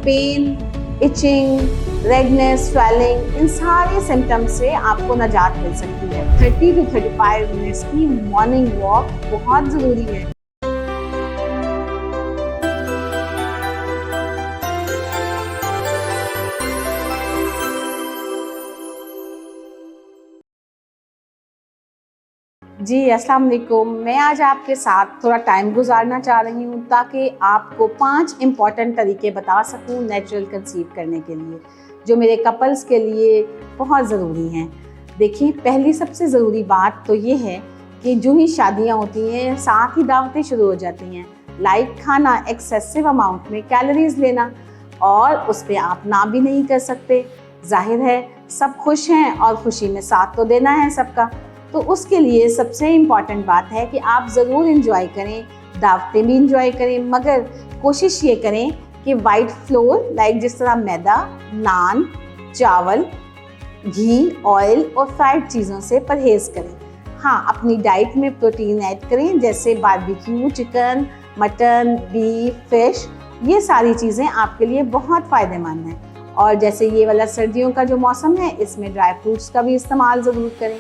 Pen, etching, redness, swelling, इन सारे symptoms से आपको निजात मिल सकती है। 30 to 35 मिनट्स की मॉर्निंग वॉक बहुत ज़रूरी है। जी, अस्सलाम वालेकुम। मैं आज आपके साथ थोड़ा टाइम गुजारना चाह रही हूँ ताकि आपको 5 इम्पॉर्टेंट तरीके बता सकूँ नेचुरल कंसीव करने के लिए, जो मेरे कपल्स के लिए बहुत ज़रूरी हैं। देखिए, पहली सबसे ज़रूरी बात तो ये है कि जो ही शादियाँ होती हैं, साथ ही दावतें शुरू हो जाती हैं। लाइट खाना, एक्सेसिव अमाउंट में कैलोरीज़ लेना, और उस पर आप ना भी नहीं कर सकते। जाहिर है सब खुश हैं और खुशी में साथ तो देना है सबका। तो उसके लिए सबसे इम्पॉर्टेंट बात है कि आप ज़रूर इंजॉय करें, दावतें भी इंजॉय करें, मगर कोशिश ये करें कि वाइट फ्लोर लाइक जिस तरह मैदा, नान, चावल, घी, ऑयल और फ्राइड चीज़ों से परहेज़ करें। हाँ, अपनी डाइट में प्रोटीन ऐड करें, जैसे barbecue, chicken, mutton, beef, fish. ये सारी चीज़ें आपके लिए बहुत फ़ायदेमंद हैं। और जैसे ये वाला सर्दियों का जो मौसम है, इसमें ड्राई फ्रूट्स का भी इस्तेमाल ज़रूर करें।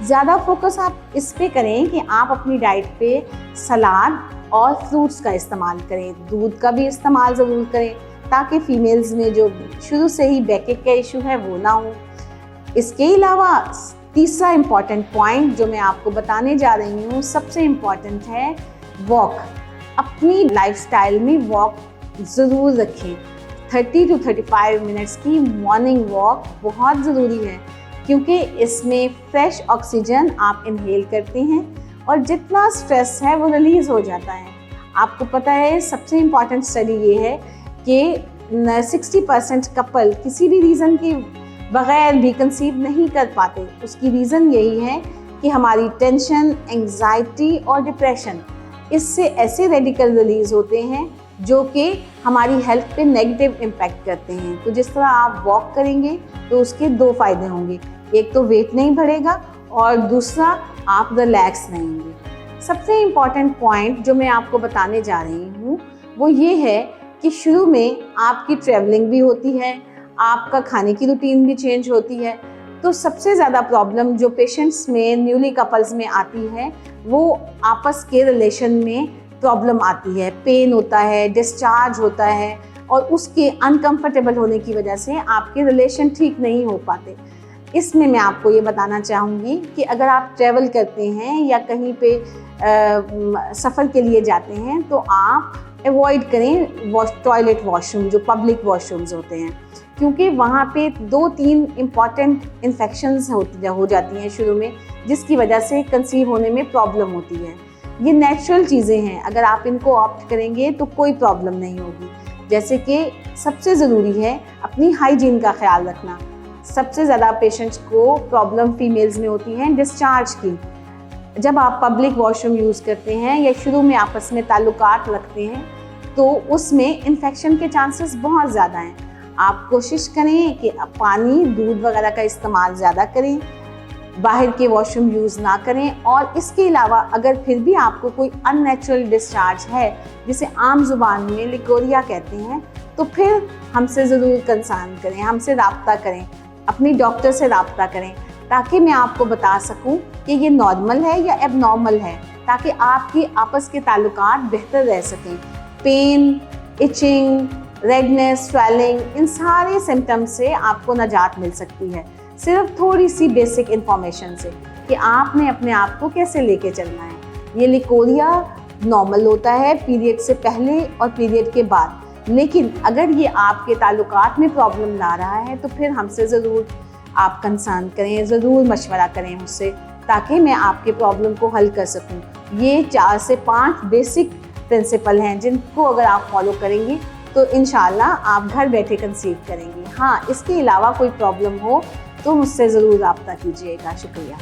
ज़्यादा फोकस आप इस पे करें कि आप अपनी डाइट पे सलाद और फ्रूट्स का इस्तेमाल करें। दूध का भी इस्तेमाल ज़रूर करें ताकि फ़ीमेल्स में जो शुरू से ही बैकएक का इशू है वो ना हो। इसके अलावा तीसरा इम्पॉर्टेंट पॉइंट जो मैं आपको बताने जा रही हूँ, सबसे इम्पॉर्टेंट है वॉक। अपनी लाइफस्टाइल में वॉक ज़रूर रखें। 30 to 35 मिनट्स की मॉर्निंग वॉक बहुत ज़रूरी है, क्योंकि इसमें फ्रेश ऑक्सीजन आप इनहेल करते हैं और जितना स्ट्रेस है वो रिलीज़ हो जाता है। आपको पता है, सबसे इम्पॉर्टेंट स्टडी ये है कि 60% कपल किसी भी रीज़न के बग़ैर भी कंसीव नहीं कर पाते। उसकी रीज़न यही है कि हमारी टेंशन, एंग्जाइटी और डिप्रेशन, इससे ऐसे रेडिकल रिलीज़ होते हैं जो कि हमारी हेल्थ पे नेगेटिव इम्पैक्ट करते हैं। तो जिस तरह आप वॉक करेंगे तो उसके 2 फ़ायदे होंगे। एक तो वेट नहीं बढ़ेगा और दूसरा आप रिलैक्स रहेंगे। सबसे इम्पॉर्टेंट पॉइंट जो मैं आपको बताने जा रही हूँ वो ये है कि शुरू में आपकी ट्रैवलिंग भी होती है, आपका खाने की रूटीन भी चेंज होती है। तो सबसे ज़्यादा प्रॉब्लम जो पेशेंट्स में, न्यूली कपल्स में आती है, वो आपस के रिलेशन में प्रॉब्लम आती है। पेन होता है, डिस्चार्ज होता है, और उसके अनकंफर्टेबल होने की वजह से आपके रिलेशन ठीक नहीं हो पाते। इसमें मैं आपको ये बताना चाहूँगी कि अगर आप ट्रैवल करते हैं या कहीं पे सफ़र के लिए जाते हैं तो आप अवॉइड करें टॉयलेट वॉशरूम, जो पब्लिक वॉशरूम्स होते हैं, क्योंकि वहाँ पे 2-3 इम्पॉर्टेंट इन्फेक्शंस हो जाती हैं शुरू में, जिसकी वजह से कंसीव होने में प्रॉब्लम होती है। ये नेचुरल चीज़ें हैं, अगर आप इनको ऑप्ट करेंगे तो कोई प्रॉब्लम नहीं होगी। जैसे कि सबसे ज़रूरी है अपनी हाइजीन का ख्याल रखना। सबसे ज़्यादा पेशेंट्स को प्रॉब्लम फीमेल्स में होती हैं डिस्चार्ज की। जब आप पब्लिक वॉशरूम यूज़ करते हैं या शुरू में आपस में ताल्लुकात रखते हैं तो उसमें इन्फेक्शन के चांसेस बहुत ज़्यादा हैं। आप कोशिश करें कि पानी, दूध वगैरह का इस्तेमाल ज़्यादा करें, बाहर के वॉशरूम यूज़ ना करें। और इसके अलावा अगर फिर भी आपको कोई अननेचुरल डिस्चार्ज है, जिसे आम ज़ुबान में लिकोरिया कहते हैं, तो फिर हमसे ज़रूर कंसर्न करें, हमसे राब्ता करें, अपनी डॉक्टर से राब्ता करें, ताकि मैं आपको बता सकूं कि ये नॉर्मल है या एबनॉर्मल है, ताकि आपकी आपस के ताल्लुकात बेहतर रह सकें। पेन, इचिंग, रेडनेस, स्वेलिंग, इन सारे सिम्टम्स से आपको निजात मिल सकती है, सिर्फ थोड़ी सी बेसिक इन्फॉर्मेशन से कि आपने अपने आप को कैसे लेके चलना है। ये लिकोरिया नॉर्मल होता है पीरियड से पहले और पीरियड के बाद, लेकिन अगर ये आपके ताल्लुकात में प्रॉब्लम ला रहा है तो फिर हमसे ज़रूर आप कंसर्न करें, ज़रूर मशवरा करें मुझसे, ताकि मैं आपके प्रॉब्लम को हल कर सकूं। ये 4 से 5 बेसिक प्रिंसिपल हैं जिनको अगर आप फॉलो करेंगे तो इंशाल्लाह आप घर बैठे कंसीव करेंगे। हाँ, इसके अलावा कोई प्रॉब्लम हो तो मुझसे ज़रूर राब्ता कीजिएगा। शुक्रिया।